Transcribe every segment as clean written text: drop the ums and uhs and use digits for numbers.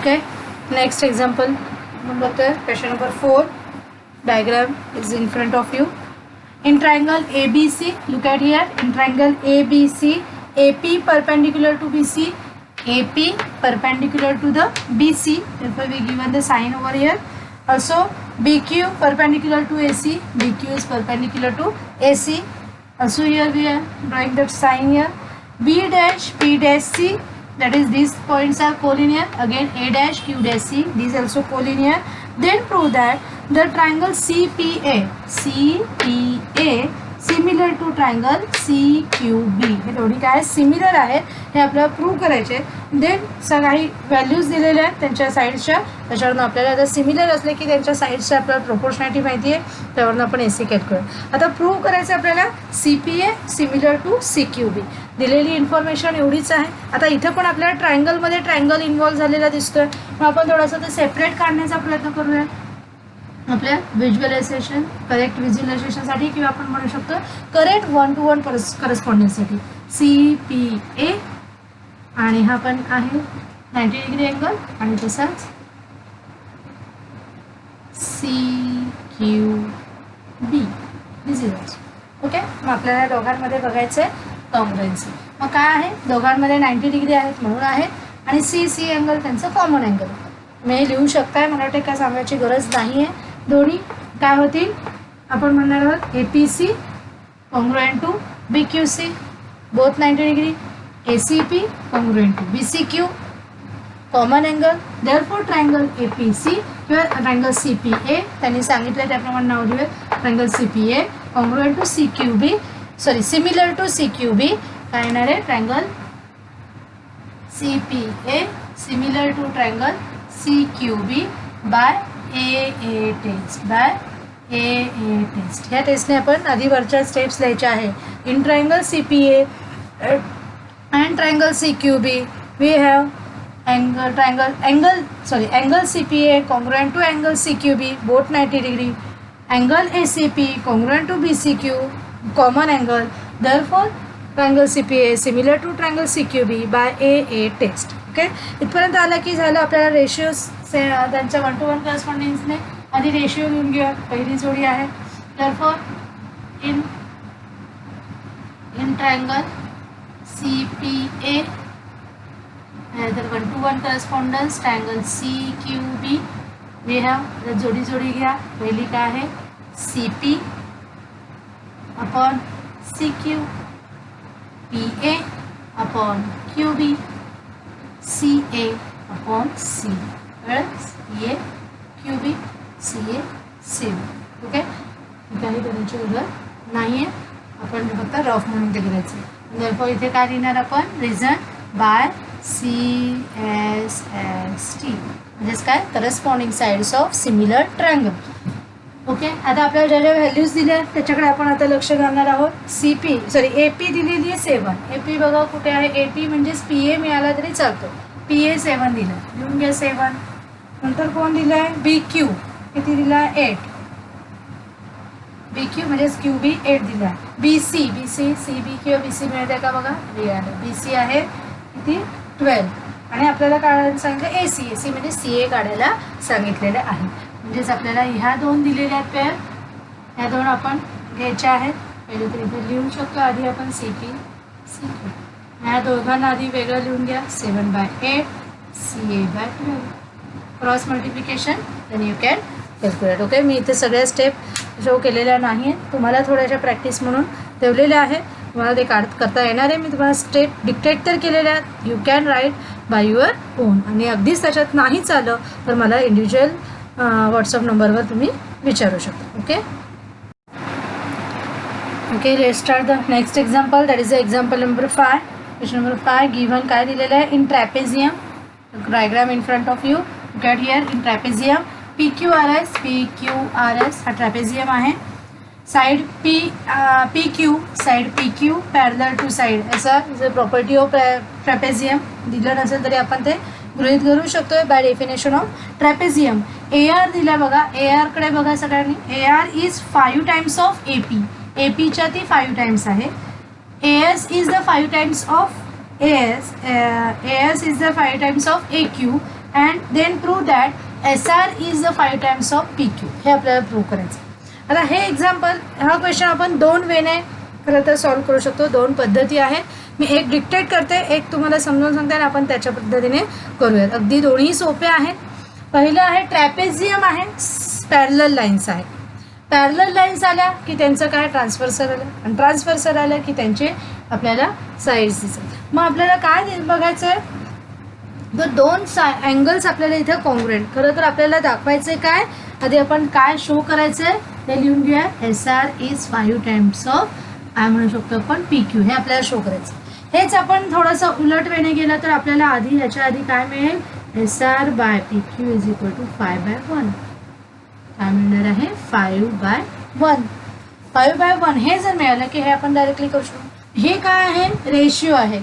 Okay, next example number question number 4. Diagram is in front of you. In triangle ABC, look at here. In triangle ABC, AP perpendicular to BC, AP perpendicular to the BC. Therefore, we given the sign over here. Also, BQ perpendicular to AC. BQ is perpendicular to AC. Also, here we are drawing that sign here. B dash P dash C. That is, these points are collinear. Again, A dash Q dash C. These also collinear. Then prove that the triangle CPA similar to triangle CQB. हे दोन्ही काय similar आहे हे आपल्याला prove करायचे. Then काही values दिलेल्या आहेत त्यांच्या साईड्सच्या, त्याच्यावरून आपल्याला आता सिमिलर असले की त्यांच्या साईड्सच्या आपल्याला प्रोपोर्शनॅलिटी माहिती आहे, त्यावरून आपण AC कॅल्क्युलेट. आता प्रूव्ह करायचं आपल्याला CPA सिमिलर टू CQB. दिलेली इन्फॉर्मेशन एवढीच आहे. आता इथं पण आपल्याला ट्रायंगलमध्ये ट्रायंगल इन्व्हॉल्व झालेला दिसतोय, मग आपण थोडंसं ते सेपरेट काढण्याचा प्रयत्न करूया आपल्या व्हिज्युअलायझेशन, करेक्ट व्हिज्युअलायझेशनसाठी, किंवा आपण म्हणू शकतो करेक्ट 1-to-1 करस्पॉन्डन्ससाठी. CPA आणि हा पण आहे 90 डिग्री अँगल आणि तसाच CQB. This is also okay. मग आपल्याला दोघांमध्ये बघायचं आहे कॉन्ग्रुएन्सी. मग काय आहे, दोघांमध्ये 90 डिग्री आहेत म्हणून आहे, आणि C अँगल त्यांचं कॉमन अँगल. मी लिहू शकताय, मला वाटते काय सांगायची गरज नाही आहे. दोन्ही काय होतील, आपण म्हणणार आहोत APC congruent to BQC both 90 degree, ACP congruent to BCQ common angle. Therefore triangle APC किंवा ट्रायंगल CPA त्यांनी सांगितलं त्याप्रमाणे नाव दिलं. Triangle CPA congruent to CQB, sorry similar to CQB. काय येणार आहे, triangle CPA similar to triangle CQB by AA test. By AA test. ह्या टेस्टने आपण आधी वरच्या स्टेप्स लिहायच्या आहे. In triangle CPA and triangle CQB we have angle CPA congruent to angle CQB both 90 degree, angle ACP congruent to BCQ common angle. Therefore triangle CPA similar to triangle CQB by AA test. Okay, इथपर्यंत आलं की झालं. आपल्याला रेशिओज त्यांच्या 1-to-1 करस्पॉन्डन्सने आधी ratio लिहून घेऊया. पहिली जोडी आहे. Therefore in triangle CPA तर 1-to-1 correspondence triangle CQB we have जोडी घ्या. पहिली काय आहे, CP upon CQ, PA upon QB, CA upon C. CA QB CA CB. Okay, काही करायची गरज नाही आहे, आपण फक्त रफ म्हणून ते करायचं. तर्फे इथे काय लिहिणार आपण, रिझन बाय CSST म्हणजेच काय, corresponding sides of similar triangle. Okay, आता आपल्याला ज्या ज्या व्हॅल्यूज दिल्या त्याच्याकडे आपण आता लक्ष घालणार आहोत. AP दिलेली आहे 7. AP बघा कुठे आहे, AP म्हणजेच PA मिळाला तरी चालतो. PA 7 दिला, लिहून घ्या 7. नंतर कोण दिलं आहे, BQ किती दिला आहे, 8. BQ म्हणजेच QB 8 दिला. BC CB किंवा BC मिळते का बघा, BC आहे किती 12. आणि आपल्याला काढायला सांगितलं AC म्हणजे CA काढायला सांगितलेलं आहे. म्हणजेच आपल्याला ह्या दोन दिलेल्या आहेत पेअर, ह्या दोन आपण घ्यायच्या आहेत. पहिले तर इथे लिहू शकतो आधी आपण CP CQ. ह्या दोघांना आधी वेगळं लिहून घ्या. 7/8 CA/12 cross multiplication then you can calculate. Okay, मी इथे सगळ्या स्टेप शो केलेल्या नाही आहेत, तुम्हाला थोड्याशा प्रॅक्टिस म्हणून ठेवलेल्या आहे. तुम्हाला ते करता येणार आहे. मी तुम्हाला स्टेप डिक्टेट तर केलेल्या आहेत. You can write by your on. आणि अगदीच त्याच्यात नाही चालं तर मला इंडिव्हिज्युअल व्हॉट्सअप नंबरवर तुम्ही विचारू शकता. Okay, let's start the next example. That is the example number 5. Question number 5 given काय दिलेलं आहे, in trapezium diagram in front of you. Get here in trapezium PQRS हा ट्रॅपेझियम आहे. Side PQ side PQ parallel to side, असा जर property of trapezium दिलं नसेल तरी आपण ते गृहीत धरू शकतो by definition of trapezium. AR दिला बघा, AR कडे बघा सगळ्यांनी. AR is 5 times of AP. APच्या ती 5 टाइम्स आहे. AS is the 5 times of AS. AS is the 5 times of AQ and then prove that SR is the 5 times of PQ. हे आपल्याला प्रूव्ह करायचं. आता हे एक्झाम्पल, हा क्वेश्चन आपण 2 वेने खरं तर सॉल्व करू शकतो. 2 पद्धती आहेत. मी एक डिक्टेट करते, एक तुम्हाला समजून सांगते आणि आपण त्याच्या पद्धतीने करूयात. अगदी दोन्ही सोपे आहेत. पहिलं आहे ट्रॅपेझियम आहे, पॅरलल लाईन्स आहेत. पॅरलल लाईन्स आल्या की त्यांचं काय ट्रान्सव्हर्सल आलं, आणि ट्रान्सव्हर्सल आलं की त्यांचे आपल्याला साईड्स दिसतात. मग आपल्याला काय बघायचं आहे, तर 2 अँगल्स आपल्याला इथं कॉन्ग्रुएंट. खरं तर आपल्याला दाखवायचं आहे काय, आधी आपण काय शो करायचं आहे ते लिहून घेऊया. SR इज 5 टाइम्स ऑफ काय म्हणू शकतो आपण PQ. हे आपल्याला शो करायचं. हेच आपण थोडंसं उलट वेने गेलं तर आपल्याला आधी ह्याच्या आधी काय मिळेल, SR by PQ is equal to 5/1. काय मिळणार आहे, 5/1. 5/1 हे जर मिळालं की हे आपण डायरेक्टली करू शकतो. हे काय आहे, रेशिओ आहे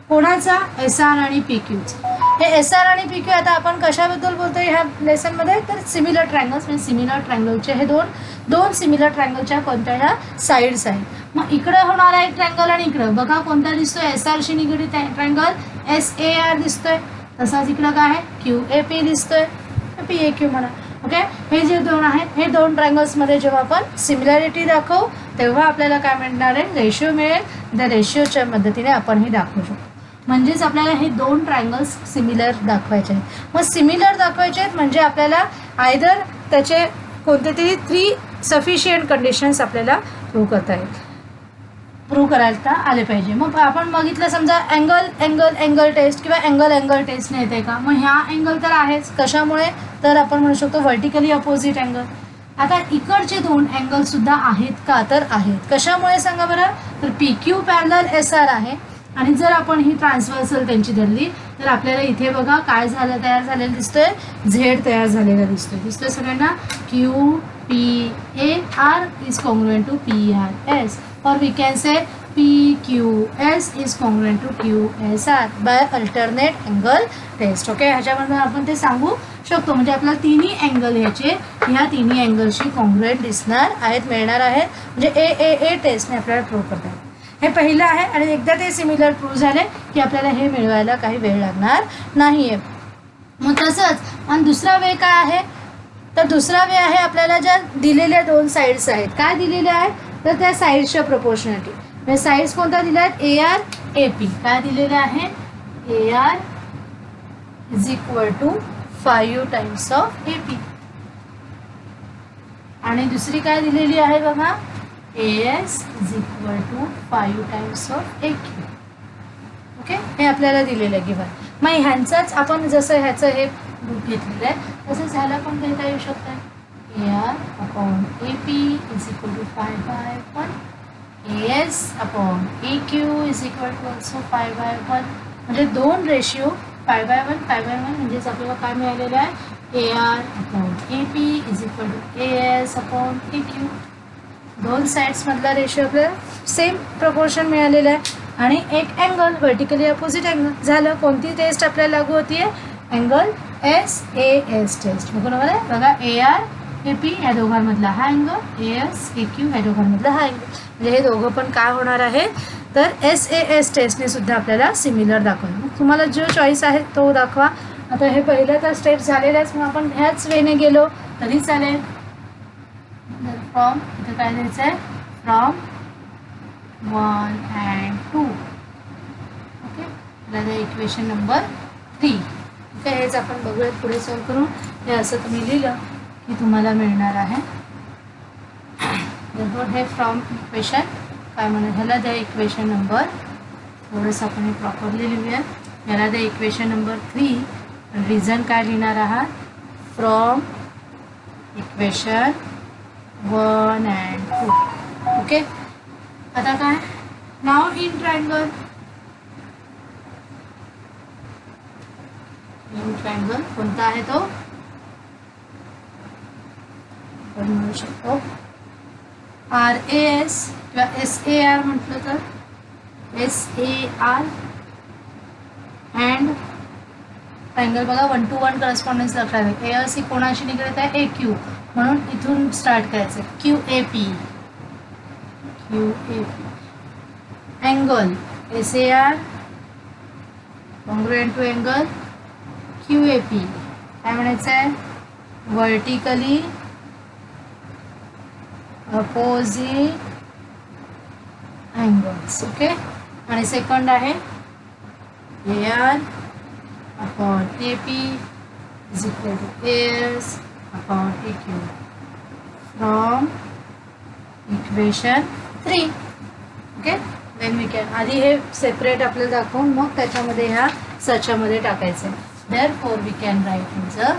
कोणाचा, SR आणि PQचा. हे SR आणि PQ आता आपण कशाबद्दल बोलतोय ह्या लेसनमध्ये, तर सिमिलर ट्रायंगल्स. म्हणजे सिमिलर ट्रायंगलचे हे दोन सिमिलर ट्रायंगलच्या कोणत्या ह्या साईड्स आहेत. मग इकडे होणारा एक ट्रायंगल आणि इकडं बघा कोणता दिसतोय, SRशी निगडीत ट्रायंगल SAR दिसतोय. तसाच इकडं काय आहे, QAP दिसतोय, PAQ म्हणा. ओके, हे जे 2 आहेत, हे 2 ट्रायंगल्समध्ये जेव्हा आपण सिमिलॅरिटी दाखवू तेव्हा आपल्याला काय मिळणार आहे, रेशिओ मिळेल. त्या रेशिओच्या मदतीने आपण हे दाखवू शकतो. म्हणजेच आपल्याला हे 2 ट्रायंगल्स सिमिलर दाखवायचे आहेत. मग सिमिलर दाखवायचे आहेत म्हणजे आपल्याला आयदर त्याचे कोणते तरी 3 सफिशियंट कंडिशन्स आपल्याला प्रूव्ह करायला आले पाहिजे. मग आपण बघितलं समजा अँगल टेस्ट किंवा अँगल टेस्टने येते का, मग ह्या अँगल तर आहेच. कशामुळे, तर आपण म्हणू शकतो व्हर्टिकली अपोजिट अँगल. आता इकडचे 2 अँगलसुद्धा आहेत का, तर आहेत. कशामुळे सांगा बरं, तर PQ पॅरलल SR आहे आणि जर आपण ही ट्रान्सव्हर्सल त्यांची धरली तर आपल्याला इथे बघा काय झालं, तयार झालेलं दिसतोय, Z तयार झालेला दिसतोय सगळ्यांना. QPAR is congruent to PRS, or we can say PQS is congruent to QSR by alternate angle test. Okay, ह्याच्यामध्ये आपण ते सांगू शकतो. म्हणजे आपल्याला तिन्ही अँगल ह्या तिन्ही अँगलशी कॉन्ग्रुएंट दिसणार आहेत, मिळणार आहेत. म्हणजे ए टेस्टने आपल्याला प्रूव्ह करता येईल. हे पहिलं आहे. आणि एकदा ते सिमिलर प्रूव्ह झाले की आपल्याला हे मिळवायला काही वेळ लागणार नाही आहे. मग तसंच आणि दुसरा वे काय आहे, तर दुसरा वे आहे आपल्याला ज्या दिलेल्या 2 साईड्स आहेत, काय दिलेल्या आहेत, तर त्या साईड्सच्या प्रपोर्शनॅलिटी. म्हणजे साईड्स कोणत्या दिल्या आहेत, AR AP. काय दिलेलं आहे, AR is equal to 5 times of AP. आणि दुसरी काय दिलेली आहे बघा, AS is equal to 5 times of AQ. Okay, हे आपल्याला दिलेलं आहे गिव्हन. मग ह्यांचाच आपण जसं ह्याचं हे रूप घेतलेलं आहे तसंच ह्याला पण घेता येऊ शकतं. AR upon AP is equal to 5/1. AS upon AQ is equal to also 5/1. म्हणजे 2 रेशिओ 5/1 म्हणजेच आपल्याला काय मिळालेलं आहे, AR upon AP is equal to AS upon AQ. 2 साईड्समधला ratio आपल्याला सेम प्रपोर्शन मिळालेलं आहे. आणि एक अँगल व्हर्टिकली अपोजिट अँगल झालं. कोणती टेस्ट आपल्याला लागू होती आहे, अँगल SAS टेस्ट. बरोबर आहे बघा, AR AP या दोघांमधला हा अँगल, AS AQ या दोघांमधला हा अँगल. म्हणजे हे दोघं पण काय होणार आहे, तर SAS टेस्टने सुद्धा आपल्याला सिमिलर दाखवलं. मग तुम्हाला जो चॉईस आहे तो दाखवा. आता हे पहिलं तर स्टेप झालेल्याच, मग आपण ह्याच वेने गेलो तरी चालेल. फ्रॉम इथं काय द्यायचं आहे, फ्रॉम 1 and 2. ओके, आपल्याला इक्वेशन नंबर 3. ओके, हेच आपण बघूयात पुढे सॉल्व करून. हे असं तुम्ही लिहिलं की तुम्हाला मिळणार आहे. हे फ्रॉम इक्वेशन काय म्हणून ह्याला द्या इक्वेशन नंबर, थोडंसं आपण हे प्रॉपरली लिहूया. ह्याला द्या इक्वेशन नंबर 3. रिझन काय लिहिणार आहात, फ्रॉम इक्वेशन 1 and 2. ओके, आता काय, नाव इन ट्रायंगल. इन ट्रायंगल कोणता आहे तो, आपण म्हणू शकतो RAS किंवा SAR म्हटलं तर SAR. अँड ट्रायंगल बघा 1 to 1 करस्पॉन्डन्स लक्षात आहे. AS ही कोणाशी निगडीत आहे, AQ. म्हणून इथून स्टार्ट करायचं, QAP. Angle SAR congruent to angle QAP. काय म्हणायचं आहे, वर्टिकली अपोजिट अँगल्स. ओके. आणि सेकंड आहे AR upon AP is equal to AS upon AQ from equation 3. Okay. Then we can, आधी हे सेपरेट आपल्याला दाखवून मग त्याच्यामध्ये ह्या सच्यामध्ये टाकायचं आहे. Therefore we can write in the,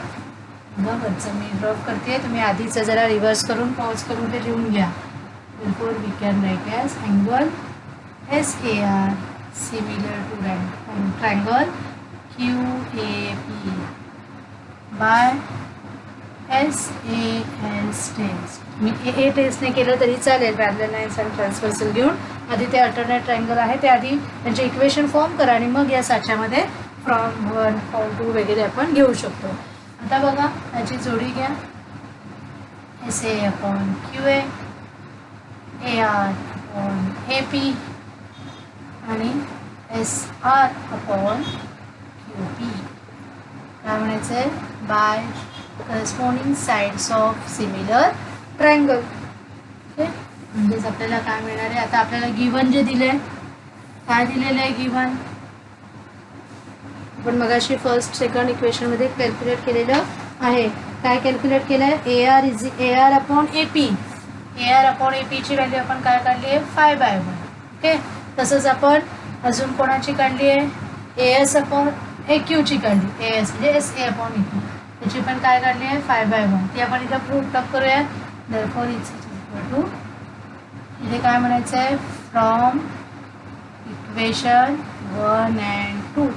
बरोबरचं मी ड्रॉप करते, तुम्ही आधीचं जरा रिव्हर्स करून पॉज करून ते लिहून घ्या. Therefore we can write as angle SAR similar to triangle QAP by SAS test. मी AA टेस्टने केलं तरी चालेल, पॅरलल लाईन्स आणि ट्रान्सव्हर्सल घेऊन. आधी ते अल्टरनेट ट्रायंगल आहे ते आधी त्यांचे इक्वेशन फॉर्म करा आणि मग या साच्यामध्ये फ्रॉम 1 फ्रॉम 2 वगैरे आपण घेऊ शकतो. आता बघा त्याची जोडी घ्या, SA upon QA, AR upon AP आणि SR अपॉन QP. काय म्हणायचं आहे, by corresponding sides of similar triangle. Okay. म्हणजेच आपल्याला काय मिळणार आहे, आता आपल्याला गिवन जे दिले आहे, काय दिलेलं आहे गिवन, आपण मगाशी फर्स्ट सेकंड इक्वेशनमध्ये कॅल्क्युलेट केलेलं आहे. काय कॅल्क्युलेट केलं आहे, AR upon AP. AR upon APची व्हॅल्यू आपण काय काढली आहे, 5/1. ओके. तसंच आपण अजून कोणाची काढली आहे, AS अपॉन AQची काढली, AS म्हणजे SA अपॉन AQ, त्याची पण काय काढली आहे 5/1. ती आपण इथं प्रूफ करूया. देअरफॉर इट्स इक्वल टू, इथे काय म्हणायचं आहे, from equation 1 and 2.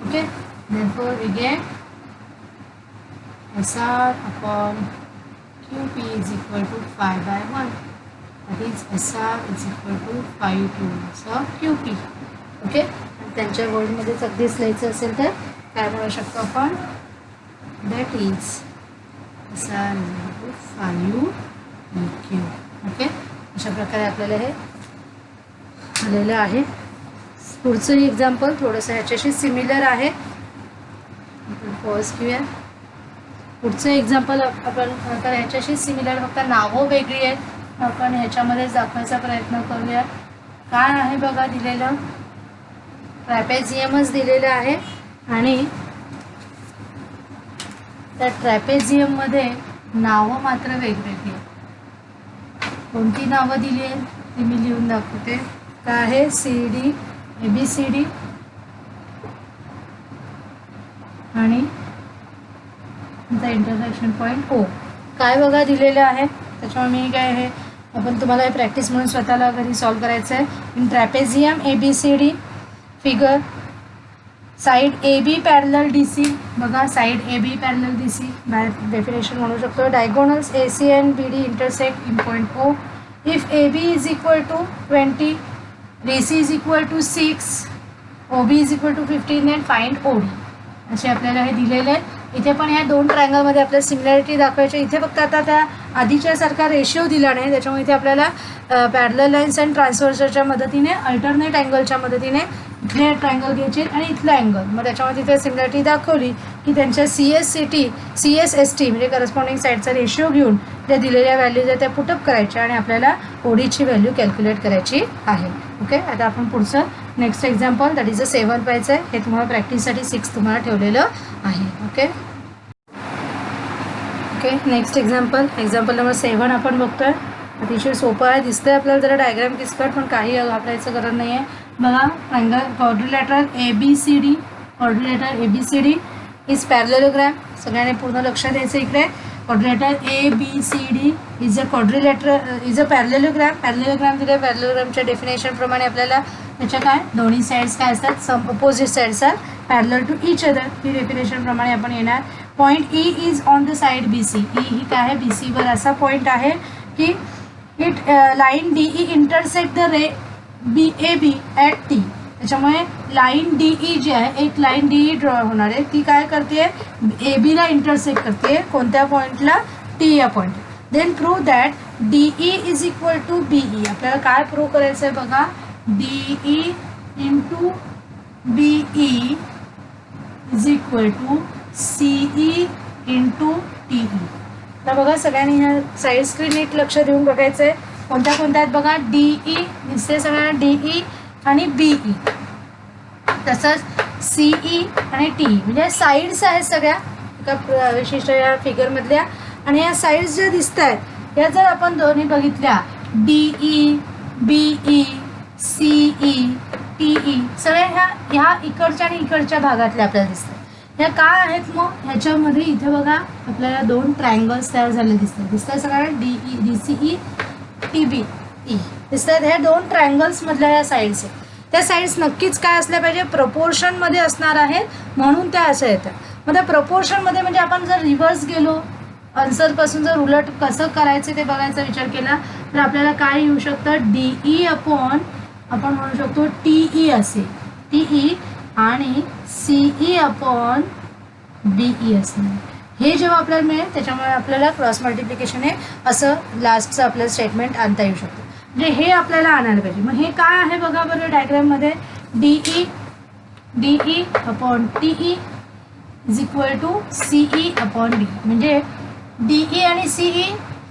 Okay. Therefore we get SR upon QP is equal to 5/1. That is SR is equal to 5 times of QP. Okay. त्यांच्या वर्डमध्येच अगदीच लिहायचं असेल तर काय म्हणू शकतो आपण, that is SR is equal to 5 EQ. Okay. अशा प्रकारे आपल्याला हे आलेलं आहे. पुढचं एक्झाम्पल थोडंसं ह्याच्याशी सिमिलर आहे, पॉज घेऊया. पुढचं एक्झाम्पल आपण तर ह्याच्याशी सिमिलर, फक्त नावं वेगळी आहेत, आपण ह्याच्यामध्येच दाखवायचा प्रयत्न करूया. काय आहे बघा दिलेलं, ट्रॅपेझियमच दिलेलं आहे आणि त्या ट्रॅपेझियममध्ये नावं मात्र वेगवेगळी आहेत. कोणती नावं दिली आहेत ती मी लिहून दाखवते. काय आहे, CD ABCD आणि इंटरसेक्शन पॉईंट O. काय बघा दिलेलं आहे, त्याच्यामुळे मी काय आहे, आपण तुम्हाला हे प्रॅक्टिस म्हणून स्वतःला घरी सॉल्व करायचं आहे. In trapezium ABCD figure, side AB parallel DC. बघा side AB parallel DC by definition म्हणू शकतो. Diagonals AC and BD intersect in point O. If AB is equal to 20, DC is equal to 6, OB is equal to 15 and find OD. असे आपल्याला हे दिलेले आहे. इथे पण ह्या दोन ट्रायंगलमध्ये आपल्याला सिमिलॅरिटी दाखवायची. इथे फक्त आता त्या आधीच्यासारखा रेशिओ दिला नाही, त्याच्यामुळे इथे आपल्याला पॅरलल लाईन्स अँड ट्रान्सव्हर्सच्या मदतीने अल्टरनेट अँगलच्या मदतीने इथले ट्रायंगल घ्यायचे आणि इथलं अँगल, मग त्याच्यामध्ये तिथे सिमिलॅरिटी दाखवली की त्यांच्या CSST म्हणजे करस्पॉन्डिंग साईडचा रेशिओ घेऊन ज्या दिलेल्या व्हॅल्यूज आहेत त्या पुटअप करायच्या आणि आपल्याला ODची व्हॅल्यू कॅल्क्युलेट करायची आहे. ओके. आता आपण पुढचं नेक्स्ट एक्झाम्पल दॅट इज 7 पाहायचं आहे. हे तुम्हाला प्रॅक्टिससाठी 6 तुम्हाला ठेवलेलं आहे. ओके. नेक्स्ट एक्झाम्पल नंबर 7 आपण बघतोय. अतिशय सोपं आहे, दिसतंय आपल्याला जरा डायग्राम किचकट, पण काही घाबरायचं गरज नाही आहे. बघा triangle quadrilateral ABCD is parallelogram. सगळ्यांनी पूर्ण लक्ष द्यायचं इकडे. Quadrilateral ABCD is a parallelogram. Parallelogram दिले, पॅरलेलोग्रामच्या डेफिनेशनप्रमाणे आपल्याला त्याच्या काय दोन्ही साईड्स काय असतात, some opposite sides are parallel to each other. ही डेफिनेशनप्रमाणे आपण येणार. Point E is on the side BC. ही काय आहे, BCवर असा पॉईंट आहे की it line DE intersect the ray AB at T. त्याच्यामुळे लाईन DE जी आहे, एक लाईन DE ड्रॉ होणार आहे, ती काय करते, ABला इंटरसेक्ट करते. कोणत्या पॉईंटला, T या point. Then prove that DE is equal to BE. आपल्याला काय प्रूव्ह करायचं आहे बघा, DE into BE is equal to CE into TE. तर बघा सगळ्यांनी ह्या साईड स्क्रीन नीट लक्ष देऊन बघायचं आहे. कोणत्या कोणत्या आहेत बघा. DE दिसते सगळ्यांना, DE आणि BE. तसंच CE आणि TE म्हणजे साईड्स आहेत सगळ्या एका विशिष्ट या फिगरमधल्या. आणि या साईड्स ज्या दिसत आहेत या जर आपण दोन्ही बघितल्या, DE, BE, CE, TE सगळ्या ह्या इकडच्या आणि इकडच्या भागातल्या आपल्याला दिसतात. ह्या काय आहेत मग. ह्याच्यामध्ये इथे बघा आपल्याला दोन ट्रायंगल्स तयार झाले दिसतात सगळ्यांना. DE, DCE, TBE दिसतात. ह्या दोन ट्रायंगल्स मधल्या ह्या साईड्स आहेत. त्या साईड्स नक्कीच काय असल्या पाहिजे, प्रपोर्शनमध्ये असणार आहेत, म्हणून त्या असं येतात. मग त्या प्रपोर्शनमध्ये म्हणजे आपण जर रिव्हर्स गेलो, आन्सरपासून जर उलट कसं करायचं ते बघायचा विचार केला तर आपल्याला काय येऊ शकतं, DE अपॉन आपण म्हणू शकतो TE असे, TE आणि CE अपॉन BE असणार. हे जेव्हा आपल्याला मिळेल त्याच्यामुळे आपल्याला क्रॉस मल्टिप्लिकेशन हे असं लास्टचं आपलं स्टेटमेंट आणता येऊ शकतं. म्हणजे हे आपल्याला आणायला पाहिजे. मग हे काय आहे बघा बरं डायग्राममध्ये. DE upon TE is equal to CE upon BE. म्हणजे DE आणि CE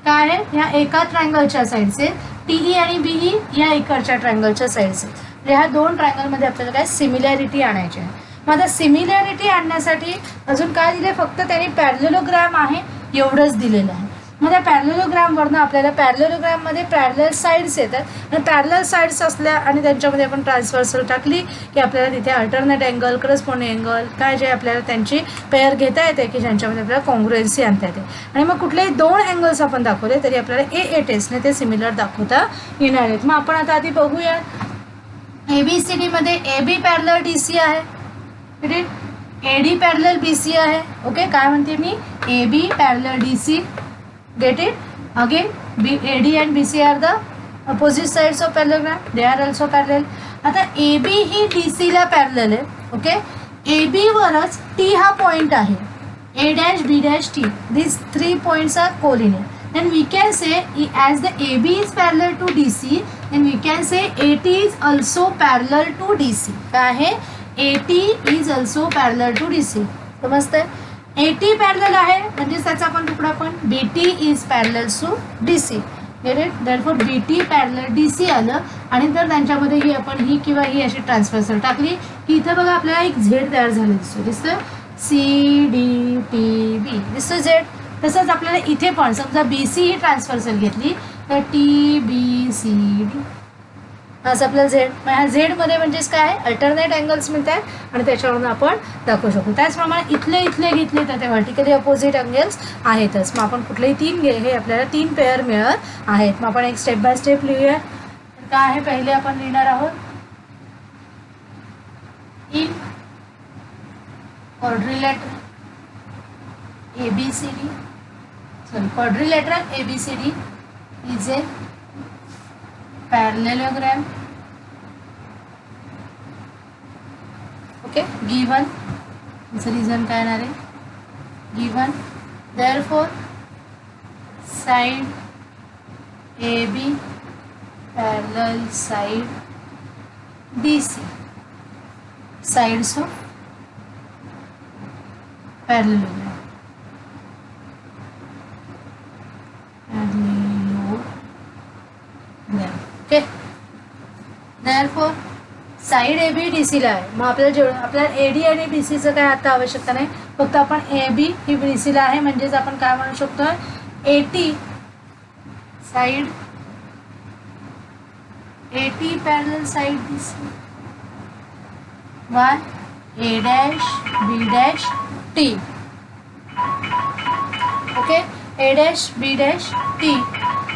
काय आहे, ह्या एका ट्रायंगलच्या साईड्स आहेत. TE आणि BE या इकडच्या ट्रायंगलच्या साईड्स आहेत. म्हणजे ह्या दोन ट्रायंगलमध्ये आपल्याला काय सिमिलॅरिटी आणायची आहे. मग आता सिमिलॅरिटी आणण्यासाठी अजून काय दिले, फक्त त्यांनी पॅरलेलोग्राम आहे एवढंच दिलेलं आहे. मग त्या पॅरलेलोग्रामवरनं आपल्याला पॅरलेलोग्राममध्ये पॅरलल साईड्स येतात आणि पॅरलल साईड्स असल्या आणि त्यांच्यामध्ये आपण ट्रान्सव्हर्सल टाकली की आपल्याला तिथे अल्टरनेट अँगल, करस्पॉन्डिंग अँगल काय जे आपल्याला त्यांची पेअर घेता येते की ज्यांच्यामध्ये आपल्याला कॉन्ग्रुएन्सी आणता येते. आणि मग कुठलेही दोन अँगल्स आपण दाखवले तरी आपल्याला ए टेस्टने ते सिमिलर दाखवता येणार आहेत. मग आपण आता आधी बघूया. ABCD मध्ये AB पॅरलल DC आहे, AD पॅरलल BC आहे. ओके, काय म्हणते मी, AB parallel DC. Get it? Again, AD and BC are the opposite sides of parallelogram. They are also parallel. आता AB ही DC ला पॅरलल आहे. ओके, AB वरच T हा point आहे. A dash, B dash, T. These 3 points are collinear. Then we can say as the AB is parallel to DC, then we can say AT is also parallel to DC. काय आहे, AT is also parallel to DC. समजतंय. AT parallel आहे म्हणजे त्याचा आपण तुकडा पण BT is parallel to DC. Get it. Therefore BT parallel DC आलं आणि तर त्यांच्यामध्ये ही आपण ही किंवा ही अशी ट्रान्सव्हर्सल टाकली की इथं बघा आपल्याला एक Z तयार झालं दिसतं CDTB दिसतं Z. तसंच आपल्याला इथे पण समजा BC ही ट्रान्सव्हर्सल घेतली तर TBCD असं आपल्याला Z. मग ह्या झेडमध्ये म्हणजेच काय आहे, अल्टरनेट अँगल्स मिळतात आणि त्याच्यावरून आपण दाखवू शकतो. त्याचप्रमाणे इथले घेतले तर ते व्हर्टिकली अपोजिट अँगल्स आहेतच. मग आपण कुठलेही तीन हे आपल्याला 3 पेअर मिळत आहेत. मग आपण एक स्टेप बाय स्टेप लिहूया. काय आहे, पहिले आपण लिहिणार आहोत in quadrilateral ABCD is a parallelogram. Okay, given this reason काय येणार आहे, given therefore side AB parallel side DC, sides of parallelogram. Okay, therefore side AB DC ला आहे. मग आपल्याला जेवढं आपल्याला AD आणि BCचं काय आता आवश्यकता नाही, फक्त आपण AB ही BC ला आहे म्हणजेच आपण काय म्हणू शकतो, AT side AT parallel side BC by A dash B dash T. Okay, A dash B dash T.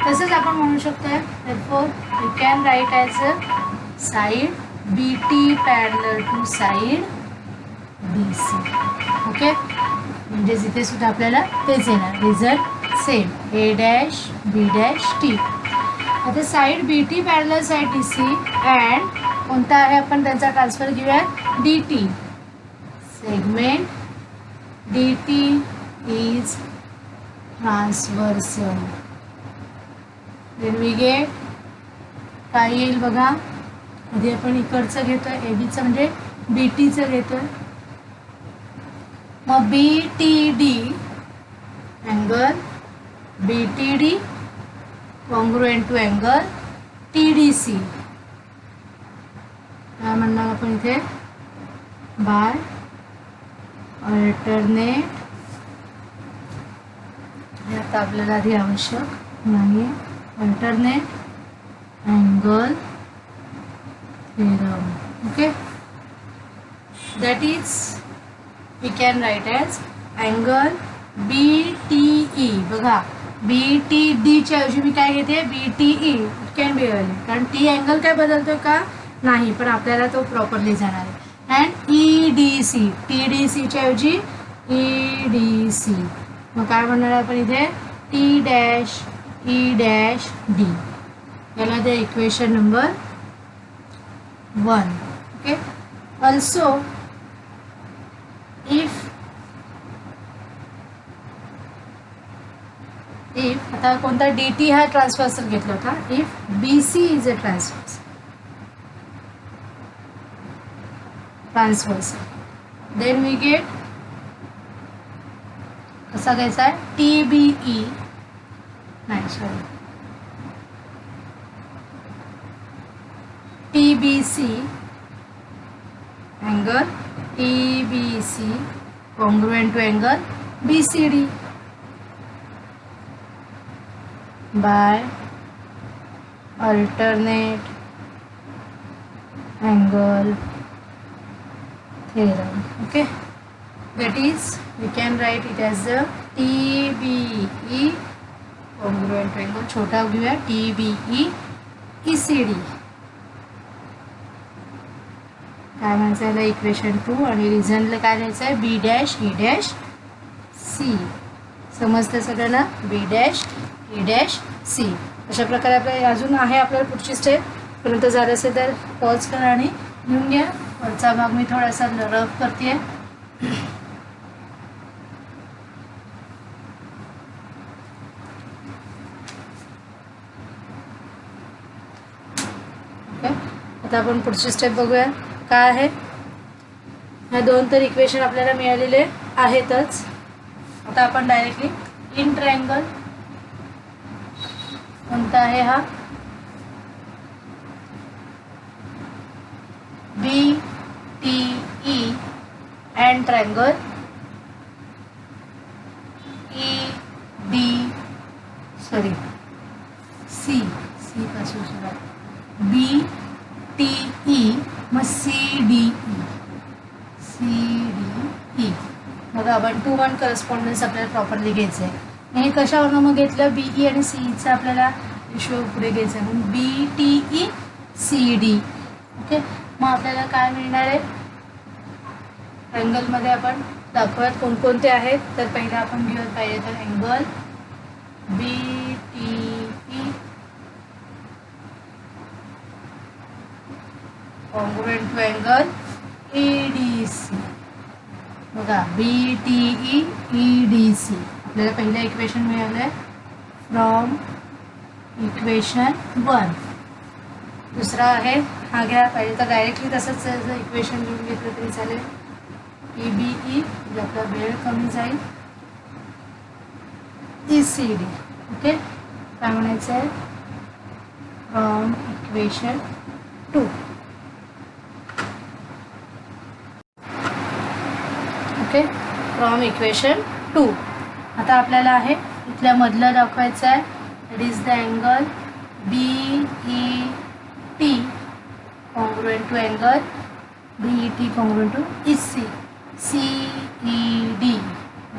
तसंच आपण म्हणू शकतो therefore we can write as a side BT parallel to side BC. Okay, म्हणजे इथे सुद्धा आपल्याला तेच येणार, result same A dash B dash T. आता side BT parallel side DC and कोणता आहे आपण त्यांचा ट्रान्सफर घेऊया DT. Segment DT is transversal. Then we get काय येईल बघा, आधी आपण इकडचं घेतोय ABचं म्हणजे BTचं घेतोय. मग B T D angle B T D congruent to angle T D C. काय म्हणणार आपण इथे बाय अल्टरनेट. हे आता आपल्याला आधी आवश्यक नाही. Alternate angle theorem. Okay, that is we can write as angle B T E. बघा बी टी डीच्या ऐवजी मी काय घेते B T E. It can be available, कारण टी अँगल काय बदलतोय का नाही, पण आपल्याला तो प्रॉपरली जाणार आहे. And E D C, T D सीच्या ऐवजी ई डी सी. मग काय म्हणणार आपण इथे T dash E dash D. याला ते equation number 1. Okay, also if आता कोणता डी टी हा ट्रान्सव्हर्सल घेतला होता. If B C is a transversal then we get कसा घ्यायचा आहे टी बी ई नाही sorry T B C angle T B C congruent to angle B C D by alternate angle theorem. Okay, that is we can write it as the TBE congruent triangle. छोटा घेऊया TBE ECD. काय म्हणायचं याला equation 2 आणि रिझनला काय लिहायचं आहे बी dash E dash C. समजतं सगळ्यांना बी डॅश ई डॅश सी. अशा प्रकारे आपल्याला अजून आहे आपल्याला पुढची स्टेप. पर्यंत झालं असेल तर पॉज करा आणि लिहून घ्या. वरचा भाग मी थोडासा रफ करते. ओके, आता आपण पुढची स्टेप बघूया काय आहे. ह्या 2 तर इक्वेशन आपल्याला मिळालेले आहेतच. आता आपण डायरेक्टली इन ट्रायंगल कोणता आहे हा B T E and triangle E D sorry C C पासून सुरुवात बी टी ई मग सी डी ई. बघा 1-to-1 करस्पॉन्डन्स आपल्याला प्रॉपरली घ्यायचं आहे. हे कशावरून मग घेतलं बीई आणि सीईचं आपल्याला रेशो पुढे घ्यायचं आहे म्हणून B T E C D. Okay, मग आपल्याला काय मिळणार आहे अँगलमध्ये आपण दाखवत कोणकोणते आहेत. तर पहिलं आपण घेऊया पाहिजे तर angle B T E congruent to angle E D C. बघा B T E E D C आपल्याला पहिलं इक्वेशन मिळालं आहे फ्रॉम इक्वेशन 1. दुसरा आहे हा घ्या पाहिजे तर डायरेक्टली तसंच इक्वेशन लिहून घेतलं तरी चालेल ई बी ई म्हणजे आपला वेळ कमी जाईल ई सी डी. ओके, काय म्हणायचं आहे from equation 2. Okay, from equation 2. आता आपल्याला आहे इथल्या मधलं दाखवायचं आहे. It is the angle B E T congruent to angle BET congruent to EC CED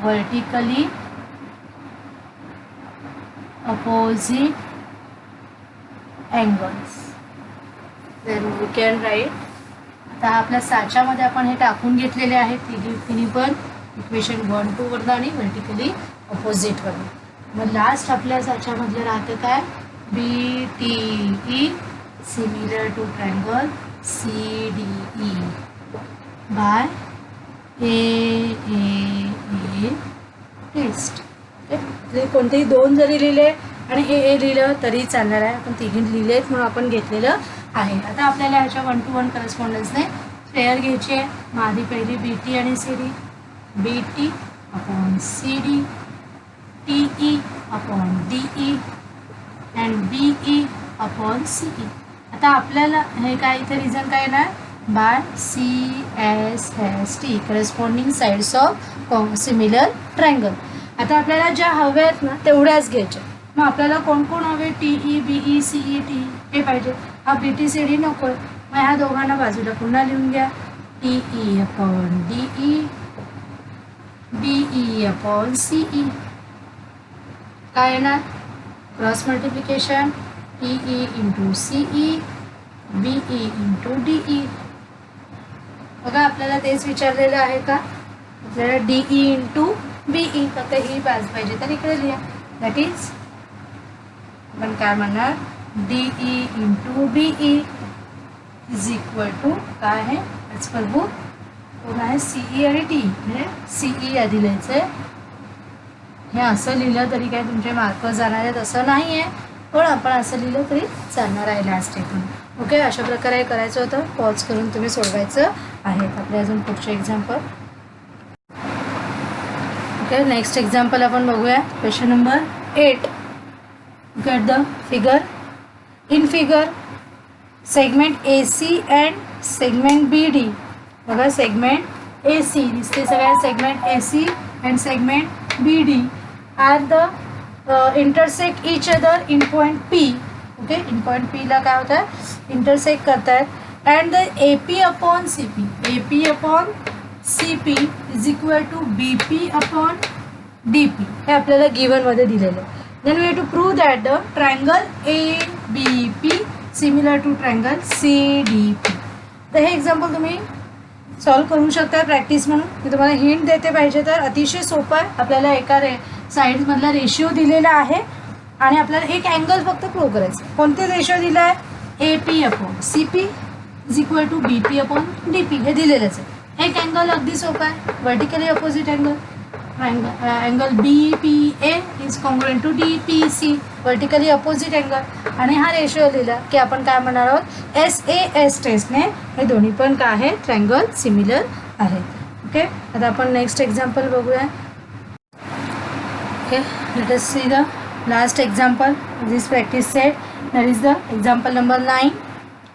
vertically opposite angles. Then we can write. आता आपल्या साच्यामध्ये आपण हे टाकून घेतलेले आहेत तिन्ही पण इक्वेशन 1-2 वरनं आणि वर्टिकली ऑपोजिट वरनं. मग लास्ट आपल्या साच्यामधलं राहतं काय B T E similar to triangle C D E by A test. Okay, कोणतेही 2 जरी लिहिले आणि ए लिहिलं तरी चालणार आहे. आपण तिघी लिहिलेत म्हणून आपण घेतलेलं आहे. आता आपल्याला ह्याच्या 1-to-1 करस्पॉन्डन्सने पेअर घ्यायची आहे. मग आधी पहिली बी टी आणि C D BT upon CD, TE upon DE and BE upon CE. आता आपल्याला हे काय इथे रिझन काय येणार, by CSST corresponding sides of similar triangle. आता आपल्याला ज्या हव्या आहेत ना तेवढ्याच घ्यायच्या. मग आपल्याला कोण कोण हवे, TE BE CE TE हे पाहिजे. हा BT CD नको आहे. मग ह्या दोघांना बाजूला पुन्हा लिहून घ्या, TE upon DE, BE upon CE. काय येणार, cross multiplication, TE into CE, BE into DE. बघा आपल्याला तेच विचारलेलं आहे का, आपल्याला DE इंटू BE, फक्त ही बाजू पाहिजे तर इकडे लिहा. दॅट इज आपण काय म्हणणार, DE into BE is equal to काय आहे, ॲज पर बुक कोण आहे, CE आणि TE. म्हणजे CE आधी लिहायचं आहे. हे असं लिहिलं तरी काय तुमचे मार्क जाणार आहेत असं नाही आहे, पण आपण असं लिहिलं तरी चालणार आहे लास्ट स्टेपमध्ये. ओके, अशा प्रकारे करायचं होतं. पॉज करून तुम्ही सोडवायचं आहे. आपले अजून पुढचे एक्झाम्पल. ओके, नेक्स्ट एक्झाम्पल आपण बघूया. Question number 8. Get the figure. In figure segment AC and segment BD. बघा सेगमेंट AC दिसते सगळ्या, segment AC and segment BD are the intersect each other in point P. Okay, in point P ला काय होतं, intersect करतायत. And the AP upon CP, AP upon CP is equal to BP upon DP. हे आपल्याला गिवनमध्ये दिलेलं आहे. Then we have to prove that the triangle ABP similar to triangle CDP. तर हे एक्झाम्पल तुम्ही सॉल्व करू शकता प्रॅक्टिस म्हणून. मी तुम्हाला हिंट देते पाहिजे तर. अतिशय सोपं आहे. आपल्याला एका साईडमधला रेशिओ दिलेला आहे आणि आपल्याला एक अँगल फक्त प्रूव्ह करायचं. कोणते रेशिओ दिला आहे, AP upon CP is equal to BP upon DP हे दिलेलंच आहे. एक अँगल अगदी सोपा आहे, vertically opposite angle. Angle BPA is congruent to DPC, vertically opposite angle. आणि हा रेशिओ लिहिला की आपण काय म्हणणार आहोत, SAS टेस्टने हे दोन्ही पण काय आहे, ट्रायंगल सिमिलर आहेत. ओके, आता आपण नेक्स्ट एक्झाम्पल बघूया. Okay, let us see the last example this practice set. That is the example number 9.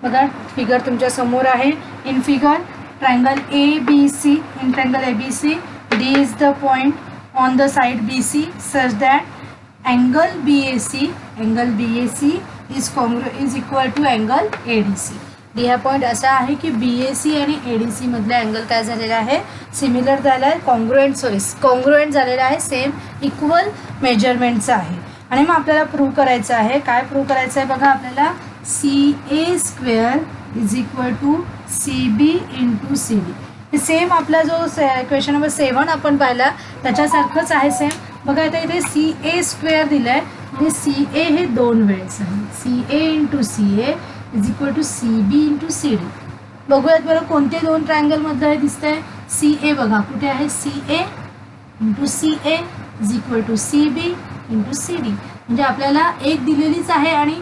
बघा फिगर तुमच्या समोर आहे. In figure triangle ABC, in triangle ABC D is the point on the side BC such that angle BAC is equal to angle ADC. D हा point असा आहे की BAC आणि ADC मधला अँगल काय झालेला आहे, सिमिलर झाला आहे, कॉन्ग्रुएंट झालेला आहे, सेम इक्वल मेजरमेंटचा आहे. आणि मग आपल्याला प्रूव्ह करायचं आहे. काय प्रूव्ह करायचं आहे बघा, आपल्याला CA² is equal to CB into CD. Same आपला जो क्वेश्चन नंबर 7 आपण पाहिला त्याच्यासारखंच आहे सेम. बघा आता इथे CA² दिलं आहे, म्हणजे CA हे 2 वेळेस आहे. CA into CA is equal to CB into CD. बघूयात बरं कोणते दोन ट्रायंगलमधलं हे दिसतं आहे. CA बघा कुठे आहे, CA into CA is equal to CB into CD. म्हणजे आपल्याला एक दिलेलीच आहे आणि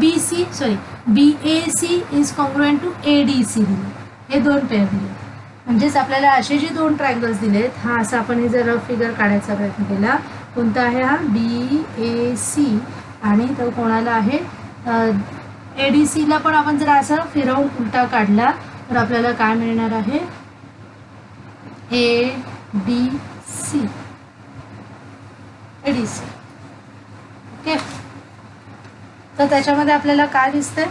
BAC is congruent to ADC दिले. हे 2 पेअर दिले. म्हणजेच आपल्याला असे जे 2 ट्रायंगल्स दिलेत, हा असा आपण हे जर रफ फिगर काढायचा प्रयत्न केला, कोणता आहे हा, BAC आणि तो कोणाला आहे, ADCला पण आपण जर असं फिरवून उलटा काढला तर आपल्याला काय मिळणार आहे, ADC. ओके, तर त्याच्यामध्ये आपल्याला काय दिसतंय,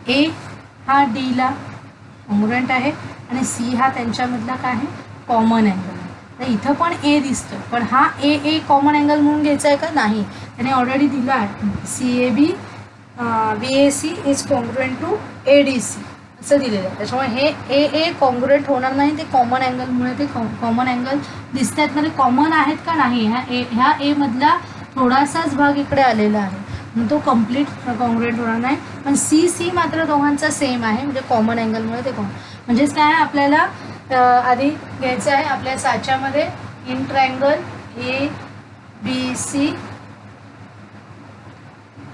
A हा Dला कॉन्ग्रुएंट आहे आणि C हा त्यांच्यामधला काय आहे, कॉमन अँगल आहे. तर इथं पण A दिसतो, पण हा A कॉमन अँगल म्हणून घ्यायचा आहे का, नाही, त्याने ऑलरेडी दिला आहे. BAC is congruent to ADC असं दिलेलं आहे. त्याच्यामुळे हे A कॉन्ग्रुएंट होणार नाही, ते कॉमन अँगलमुळे ते कॉमन अँगल दिसत आहेत. म्हणजे कॉमन आहेत का नाही, ह्या A मधला थोडासाच भाग इकडे आलेला आहे, तो कंप्लीट कॉन्ग्रुएंट होणार नाही. पण C मात्र दोघांचा सेम आहे, म्हणजे कॉमन अँगलमुळे ते म्हणजेच काय आहे, आपल्याला आधी घ्यायचं आहे आपल्या साच्यामध्ये इन ट्रायंगल ABC.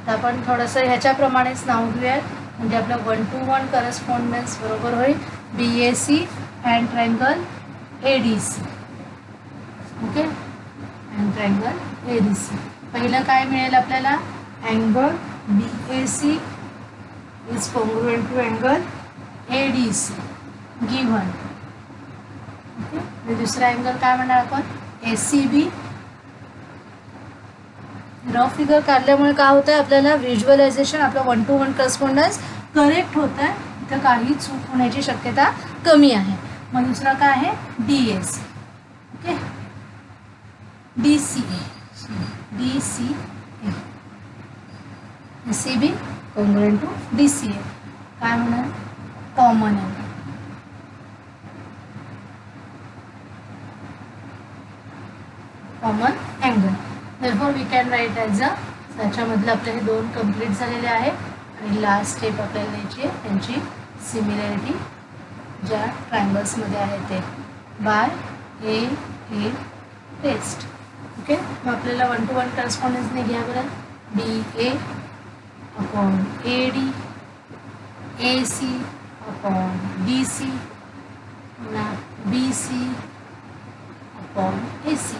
तर आपण थोडंसं ह्याच्याप्रमाणेच नाव घेऊयात, म्हणजे आपलं 1 to 1 करस्पॉन्डन्स बरोबर होईल. BAC and triangle ADC. Okay, and triangle ADC. पहिलं काय मिळेल आपल्याला, angle BAC is congruent to angle ADC given. Okay, आणि दुसरा अँगल काय म्हणणार आपण, ACB. रफ फिगर काढल्यामुळे काय होतं आहे, आपल्याला व्हिज्युअलायझेशन आपलं 1 to 1 करस्पॉन्डन्स करेक्ट होत आहे, इथं काही चूक होण्याची शक्यता कमी आहे. मग दुसरा काय आहे, DAC. Okay, DCA, ACB congruent to DCA. काय म्हणणार, common angle. Common angle. therefore we can write as a, त्याच्यामधलं आपले हे दोन कंप्लीट झालेले आहे. आणि लास्ट स्टेप आपल्याला द्यायची आहे त्यांची सिमिलॅरिटी ज्या ट्रायंगल्समध्ये आहे ते बाय ए टेस्ट. ओके, मग आपल्याला 1 to 1 करस्पॉन्डन्सने घ्या बरं. DA upon AD, AC upon DC, BC upon AC.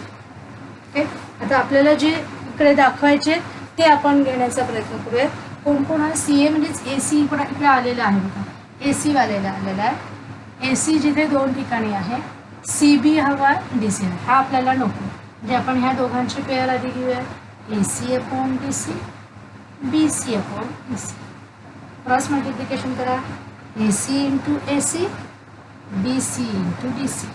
Okay, आता आपल्याला जे इकडे दाखवायचे ते आपण घेण्याचा प्रयत्न करूया. कोण कोण आहे, CA म्हणजेच AC इकडे आलेलं आहे बघा, AC वालेला आलेला आहे. AC जिथे 2 ठिकाणी आहे, CB हवा, DC हा आपल्याला नको. म्हणजे आपण ह्या दोघांची पेअर आधी घेऊया, AC upon DC, BC upon DC. Cross multiplication करा, AC into AC, BC into DC.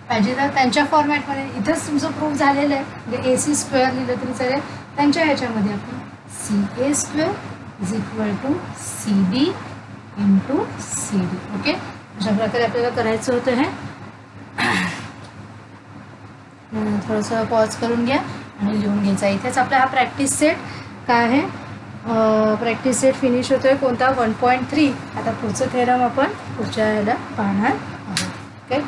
पाहिजे तर त्यांच्या फॉर्मॅटमध्ये इथंच तुमचं प्रूफ झालेलं आहे, म्हणजे AC स्क्वेअर लिहिलं तरी चालेल. त्यांच्या ह्याच्यामध्ये आपण CA square is equal to CB into CD. Okay, अशा प्रकारे आपल्याला करायचं होतं हे. थोडंसं पॉज करून घ्या आणि लिहून घ्यायचा. इथेच आपला हा प्रॅक्टिस सेट काय आहे, प्रॅक्टिस सेट फिनिश होतो आहे कोणता, 1.3. आता पुढचं थेरम आपण पुढच्या ह्याला पाहणार आहोत. ओके.